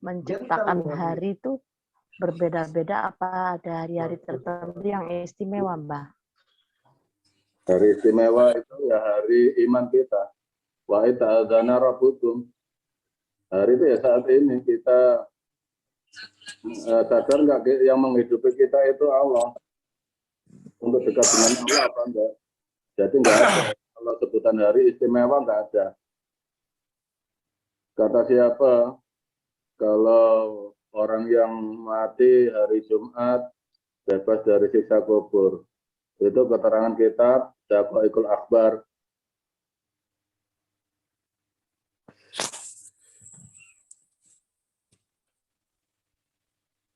menciptakan hari itu berbeda-beda, apa ada hari-hari tertentu yang istimewa, Mbah? Hari istimewa itu ya hari iman kita. Wa ta'adzana rabbukum. Hari itu ya saat ini kita sadar nggak yang menghidupi kita itu Allah. Untuk dekat dengan Allah apa enggak? Jadi enggak ada. Kalau sebutan hari istimewa enggak ada. Kata siapa? Kalau orang yang mati hari Jumat bebas dari siksa kubur. Itu keterangan kitab Daqaiqul Akhbar.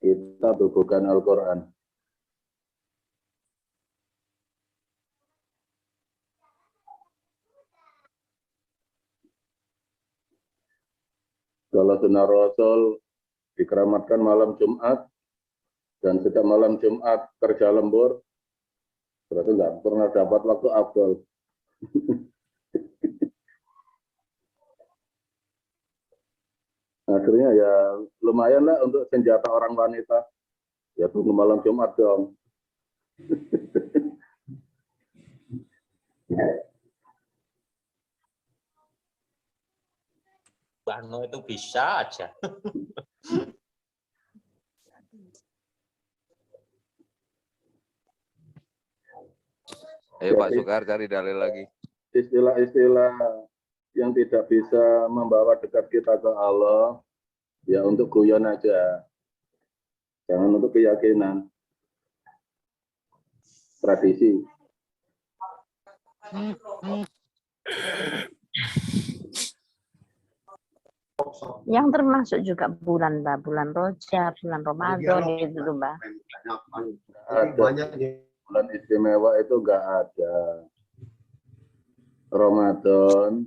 Kita bukan Al-Quran. Kalau sunnah Rasul dikeramatkan malam Jumat, dan setiap malam Jumat kerja lembur, berarti nggak pernah dapat waktu afdal. Akhirnya ya lumayan lah untuk senjata orang wanita. Ya tunggu malam Jumat dong. Bano itu bisa aja. Ayo Pak Sukar cari dalil lagi. Istilah-istilah yang tidak bisa membawa dekat kita ke Allah, ya untuk guyon aja. Jangan untuk keyakinan. Tradisi. Yang termasuk juga bulan, Mbak, bulan Rajab, bulan Ramadan gitu tuh, Mbak. Ada bulan istimewa itu enggak ada. Ramadan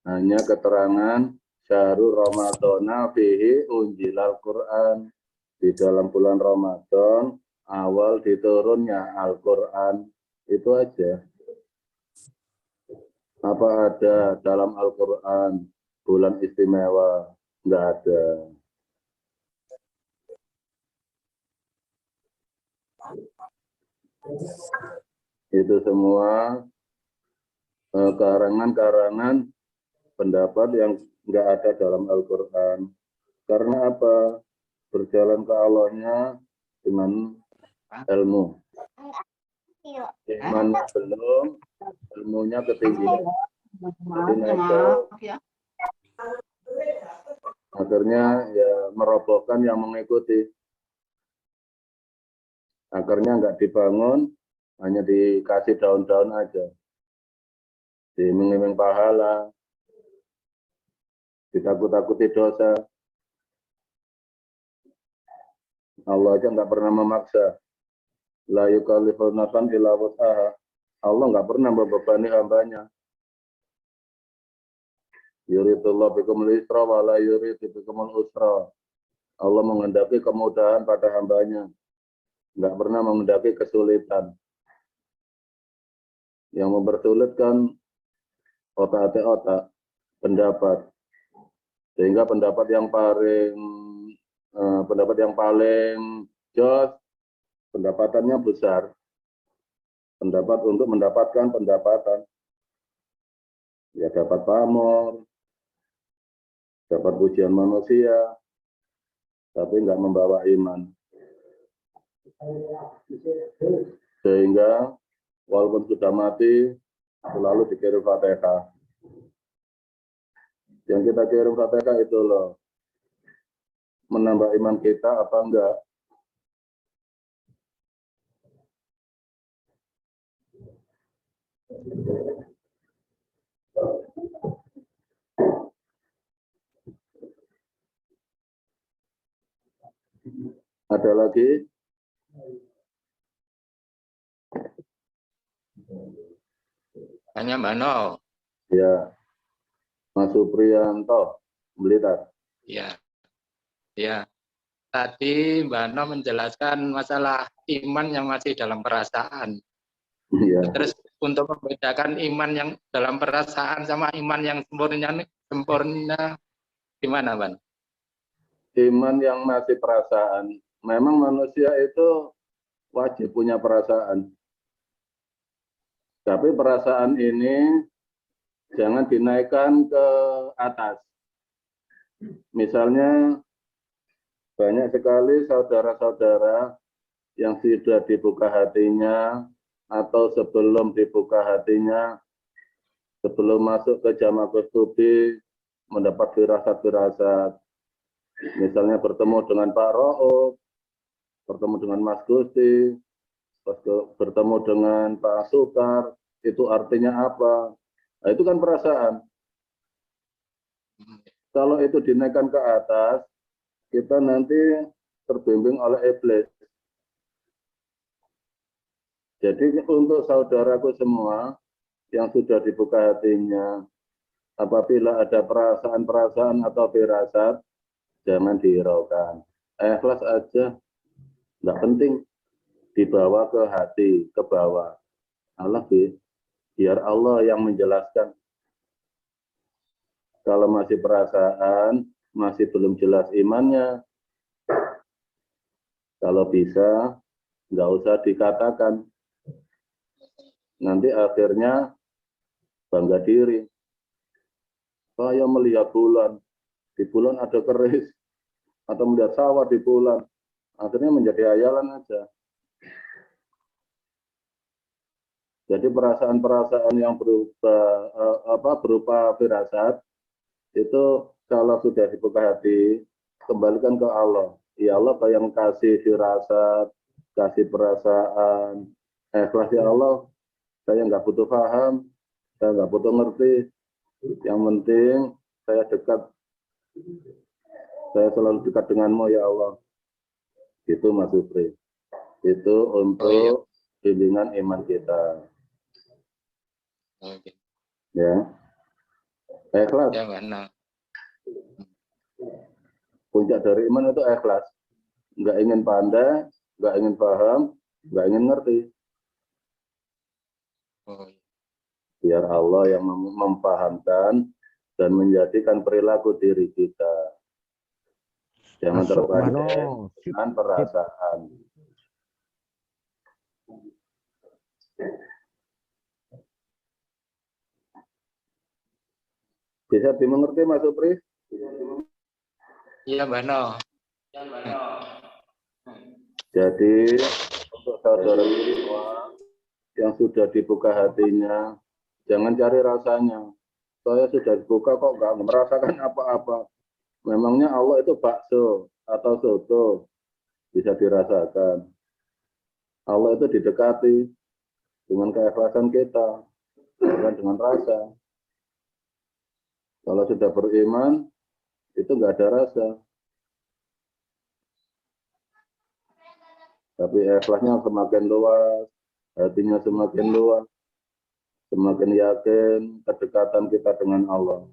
hanya keterangan syahrul Ramadana fihi unjilal Quran. Di dalam bulan Ramadan awal diturunnya Al-Quran. Itu aja. Apa ada dalam Al-Quran bulan istimewa? Enggak ada. Itu semua karangan-karangan pendapat yang enggak ada dalam Al-Quran. Karena apa? Berjalan ke Allahnya dengan ilmu. Imannya belum, ilmunya ketinggian. Akhirnya ya merobohkan yang mengikuti. Akhirnya nggak dibangun, hanya dikasih daun-daun aja. Diiming-iming pahala, ditakut-takuti dosa. Allah aja nggak pernah memaksa. La yukallifu nafsan illa wus'aha. Allah nggak pernah membebani hambanya. Yuridullah bikumul isra wa la yuridu bikumul usra. Allah menghendaki kemudahan pada hambanya. Nggak pernah menghendaki kesulitan. Yang mempersulitkan otak-otak, pendapat. Sehingga pendapat yang paling jos, pendapatannya besar. Pendapat untuk mendapatkan pendapatan. Ya dapat pamor, dapat pujian manusia, tapi nggak membawa iman. Sehingga walaupun sudah mati, selalu dikirim Fatihah. Yang kita kirim Fatihah itu loh, menambah iman kita apa enggak? Ada lagi? Hanya Bano. Ya, Mas Supriyanto, Blitar. Ya, ya. Tadi Bano menjelaskan masalah iman yang masih dalam perasaan. Ya. Terus untuk membedakan iman yang dalam perasaan sama iman yang sempurna gimana, Ban? iman yang masih perasaan. Memang manusia itu wajib punya perasaan. Tapi perasaan ini jangan dinaikkan ke atas. Misalnya banyak sekali saudara-saudara yang sudah dibuka hatinya atau sebelum dibuka hatinya, sebelum masuk ke jamaah Kustubi, mendapat firasat-firasat. Misalnya bertemu dengan Pak Ro'uf, bertemu dengan Mas Gusti, bertemu dengan Pak Sukar, itu artinya apa? Nah, itu kan perasaan. Kalau itu dinaikkan ke atas, kita nanti terbimbing oleh iblis. Jadi untuk saudaraku semua yang sudah dibuka hatinya, apabila ada perasaan-perasaan atau firasat, jangan dihiraukan. Ikhlas aja, nggak penting. Dibawa ke hati, ke bawah. Biar Allah yang menjelaskan. Kalau masih perasaan, masih belum jelas imannya, kalau bisa, nggak usah dikatakan. Nanti akhirnya bangga diri. Saya melihat bulan, di bulan ada keris, atau melihat sawah di bulan, akhirnya menjadi hayalan aja. Jadi perasaan-perasaan yang berupa firasat itu kalau sudah dibuka hati, kembalikan ke Allah. Ya Allah yang kasih firasat, kasih perasaan. Ikhlas ya Allah, saya nggak butuh paham, saya nggak butuh ngerti. Yang penting saya dekat, saya selalu dekat denganmu ya Allah. Itu Mas Supri. Itu untuk bimbingan iman kita. Oke. Ya. Ikhlas. Ya, benar. Puncak dari iman itu ikhlas. Nggak ingin pandai, nggak ingin paham, nggak ingin ngerti. Oh, Biar Allah yang memahamkan dan menjadikan perilaku diri kita. Jangan terpancing dengan perasaan. Bisa dimengerti Mas Supri? iya, benar. Jadi untuk saudara semua yang sudah dibuka hatinya, jangan cari rasanya. Saya sudah dibuka kok nggak merasakan apa-apa. Memangnya Allah itu bakso atau soto, bisa dirasakan. Allah itu didekati dengan keikhlasan kita, bukan dengan rasa. Kalau sudah beriman, itu nggak ada rasa. Tapi ikhlasnya semakin luas, hatinya semakin luas, semakin yakin kedekatan kita dengan Allah.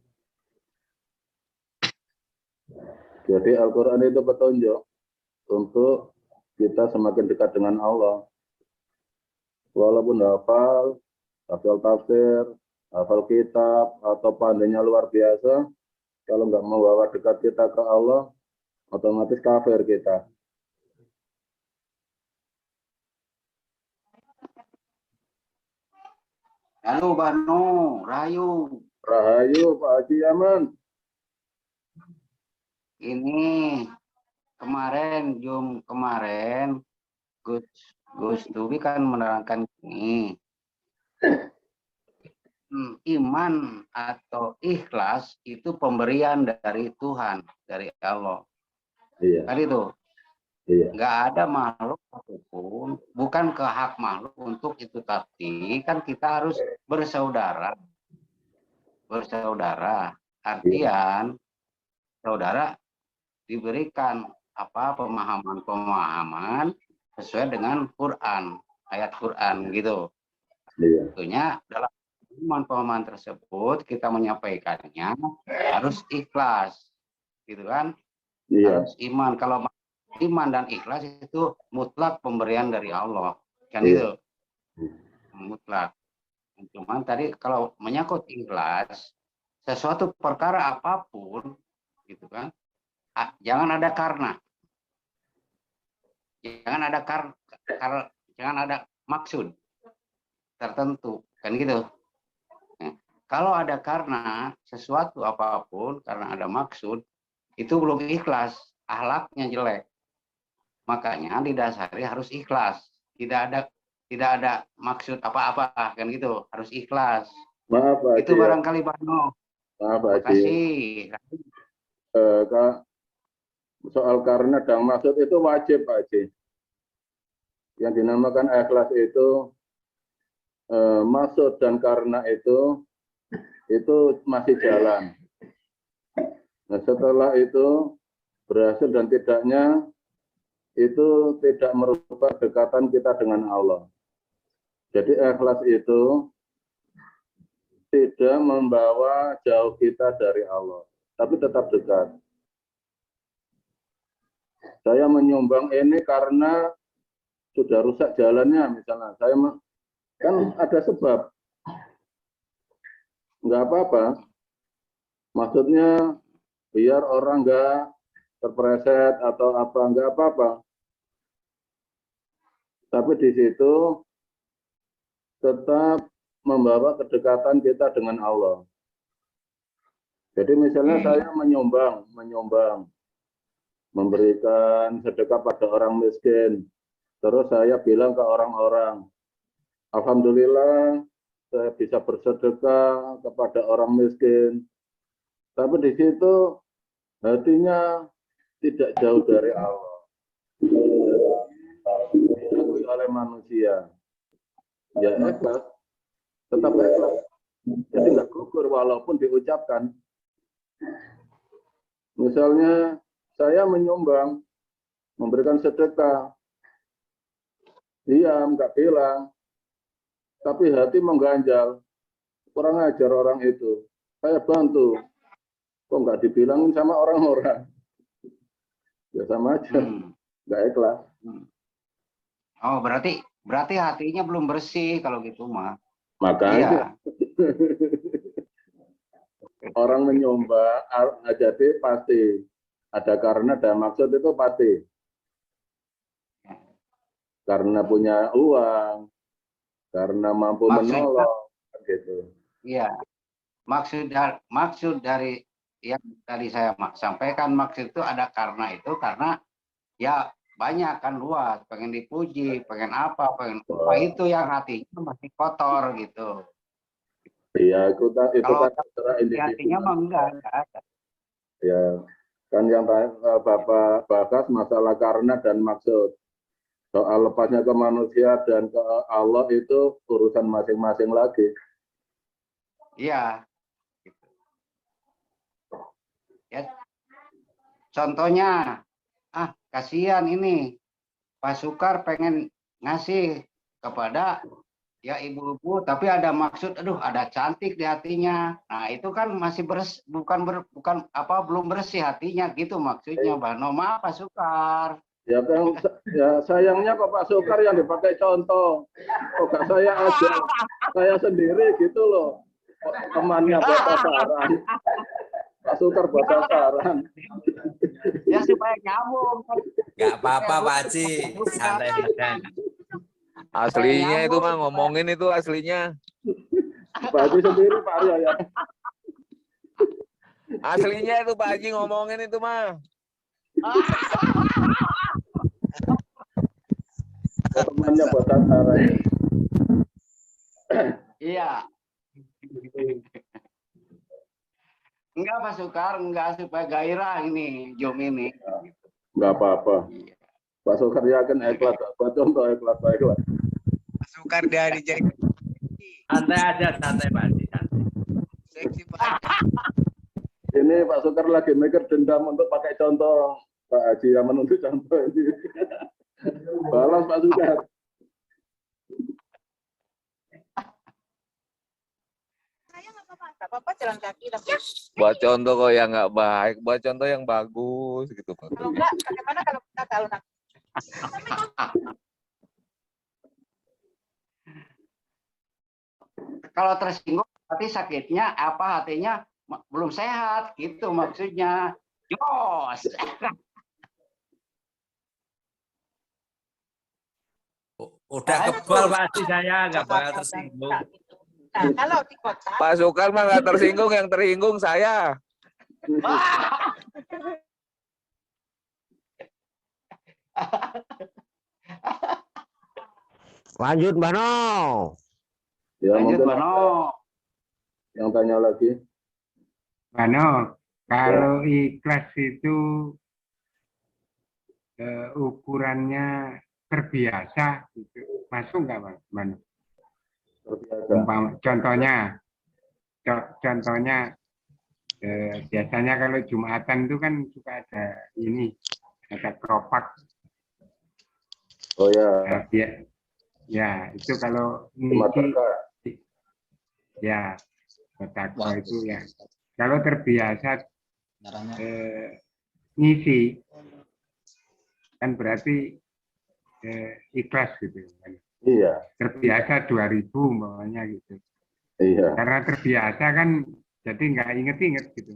Jadi Al-Quran itu petunjuk untuk kita semakin dekat dengan Allah. Walaupun hafal tafsir, hafal kitab, atau pandainya luar biasa, kalau nggak membawa dekat kita ke Allah, otomatis kafir kita. Halo Bano, Rayu. Rahayu Pak Haji Yaman. Ini kemarin, Gus Dubi kan menerangkan ini. Iman atau ikhlas itu pemberian dari Tuhan, dari Allah. Iya. Kan itu. Iya. Nggak ada makhluk apapun, bukan ke hak makhluk untuk itu, tapi kan kita harus bersaudara. Artian saudara diberikan pemahaman sesuai dengan Quran, ayat Quran gitu. Iya. Tentunya dalam pemahaman tersebut kita menyampaikannya harus ikhlas, gitu kan? Iya. Harus iman. Kalau iman dan ikhlas itu mutlak pemberian dari Allah, kan Iya. itu mutlak. Cuman tadi kalau menyangkut ikhlas, sesuatu perkara apapun, gitu kan? jangan ada karena. Jangan ada maksud tertentu, kan gitu. Nah, kalau ada karena sesuatu apapun karena ada maksud, itu belum ikhlas, akhlaknya jelek. Makanya didasari harus ikhlas. Tidak ada maksud apa-apa, kan gitu. Harus ikhlas. Maaf Pak Itu Haji, barangkali Bano. maaf Pak Haji. Kasih. Soal karena dan maksud itu wajib Pak Haji. Yang dinamakan ikhlas itu maksud dan karena itu masih jalan. Nah, setelah itu berhasil dan tidaknya itu tidak merubah dekatan kita dengan Allah. Jadi ikhlas itu tidak membawa jauh kita dari Allah, tapi tetap dekat. Saya menyumbang ini karena sudah rusak jalannya, misalnya. Saya kan ada sebab. Enggak apa-apa. Maksudnya biar orang enggak terpreset atau apa, enggak apa-apa. Tapi di situ tetap membawa kedekatan kita dengan Allah. Jadi misalnya saya menyumbang, memberikan sedekah pada orang miskin. Terus saya bilang ke orang-orang, alhamdulillah saya bisa bersedekah kepada orang miskin. Tapi di situ hatinya tidak jauh dari Allah. Diakui oleh manusia. Ya ikhlas, tetap ikhlas. Jadi nggak gugur walaupun diucapkan. Misalnya saya menyumbang, memberikan sedekah, diam, nggak bilang, tapi hati mengganjal, kurang ajar orang itu. Saya bantu, kok nggak dibilangin sama orang-orang? Ya sama aja, nggak ikhlas. Oh, berarti hatinya belum bersih kalau gitu mah. Makanya orang menyumbang, jadi pasti ada karena dan maksud itu pasti. Karena punya uang, karena mampu menolong, gitu. Iya, maksud dari yang tadi saya sampaikan, maksud itu ada karena itu karena ya banyak kan, luas, pengen dipuji, pengen apa itu yang hatinya masih kotor gitu. Iya, itu Kalau kan terserah individu. hatinya mah enggak ada. Ya, kan yang Bapak bahas masalah karena dan maksud. Soal lepasnya ke manusia dan ke Allah itu urusan masing-masing lagi. Iya. Ya. Contohnya, kasihan ini Pak Sukar pengen ngasih kepada ya ibu-ibu, tapi ada maksud, aduh ada cantik di hatinya. Nah itu kan masih belum bersih hatinya gitu maksudnya, Bano. Maaf Pak Sukar. Ya kan, ya sayangnya kok Pak Sukar yang dipakai contoh. Kok gak saya aja, saya sendiri gitu loh. Temannya buat sasaran. Pak Sukar buat sasaran. Ya supaya nyambung. Gak apa-apa Pak Haji, santai saja. Aslinya itu mah ngomongin itu aslinya. Pak Haji sendiri Pak Arya ya. Aslinya itu Pak Haji ngomongin itu mah. Temannya buat sasaran. Iya. Enggak Pak Sukar, enggak, supaya gairah ini Jom ini. Enggak apa-apa. Pak Sukar yakin ikhlas, buat contoh ikhlas. Pak Sukar dari jadi santai aja, santai Pak Haji, santai. Seksi Pak. Ini Pak Sukar lagi mikir dendam untuk pakai contoh. Pak Haji yang menuntut contoh ini. Balas Pak Sukar. Nggak apa-apa jalan kaki tapi Buat contoh kok yang nggak baik, buat contoh yang bagus gitu Pak. kalau enggak bagaimana kalau kita tahu nanti Kalau tersinggung, tapi sakitnya apa, hatinya belum sehat gitu maksudnya. Jos. Udah kebal pasti saya nggak bakal tersinggung. Nah, kalau di kota, Pak Sukar mah nggak tersinggung, yang tersinggung saya. Lanjut Mbak No. Ya Lanjut, mungkin Bano. yang tanya lagi. Mano, kalau ikhlas itu ukurannya terbiasa, gitu. Masuk nggak, Mano? Terbiasa. Contohnya, biasanya kalau Jumatan itu kan suka ada ini, ada keropak. Oh ya, Nah, ya itu kalau Sumatera. ngisi, ya Batako itu ya. Kalau terbiasa ngisi, kan berarti ikhlas gitu kan. Iya, Terbiasa 2000 umpamanya gitu. iya, Karena terbiasa kan jadi nggak inget-inget gitu.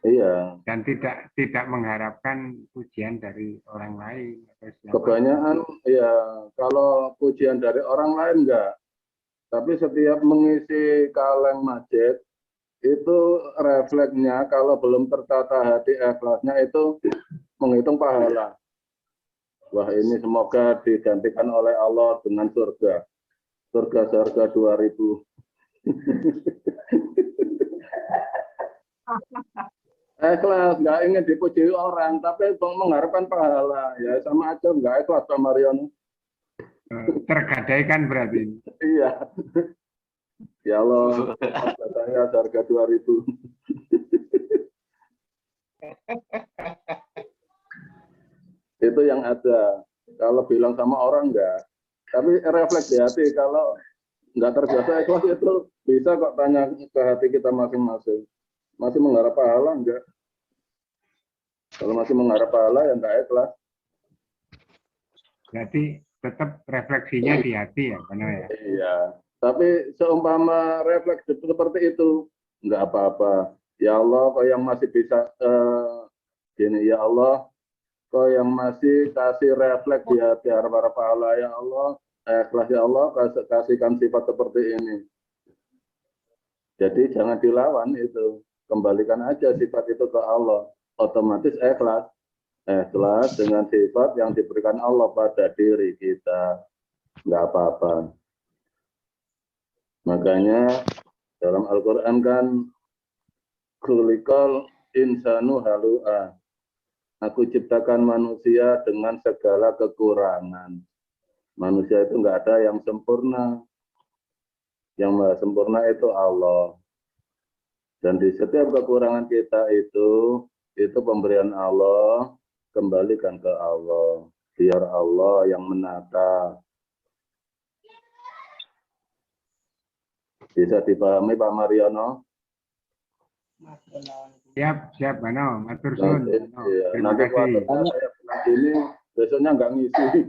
iya. Dan tidak mengharapkan pujian dari orang lain atau siapa. Kebanyakan ya kalau pujian dari orang lain enggak. Tapi setiap mengisi kaleng masjid itu refleksnya kalau belum tertata hati ikhlasnya itu menghitung pahala. Wah ini semoga digantikan oleh Allah dengan surga. Surga 2000. Ikhlas, nggak ingin dipuji orang, tapi mengharapkan pahala. Ya sama aja nggak ikhlas sama Mariono. Tergadaikan berarti. Iya. Ya Allah, saya harga 2000. Itu yang ada. Kalau bilang sama orang enggak. Tapi refleks di hati. Kalau enggak terbiasa ikhlas itu bisa kok tanya ke hati kita masing-masing. Masih mengharap pahala enggak? Kalau masih mengharap pahala ya enggak ikhlas. Berarti tetap refleksinya di hati ya, benar ya? Iya. Tapi seumpama refleks seperti itu enggak apa-apa. Ya Allah, kau yang masih bisa gini ya Allah, kau yang masih kasih refleks di hati harap pahala ya Allah, ikhlas ya Allah, kasihkan sifat seperti ini. Jadi jangan dilawan itu, kembalikan aja sifat itu ke Allah, otomatis ikhlas. Ikhlas dengan sifat yang diberikan Allah pada diri kita, nggak apa-apa. Makanya dalam Al-Quran kan khuliqal insanu halu'a. Aku ciptakan manusia dengan segala kekurangan. Manusia itu enggak ada yang sempurna. Yang maha sempurna itu Allah. Dan di setiap kekurangan kita itu pemberian Allah, kembalikan ke Allah. Biar Allah yang menata. Bisa dipahami Pak Mariono? Siap, Mano. Matur suwun. Iya, Terima nanti kasih. ini besoknya nggak ngisi.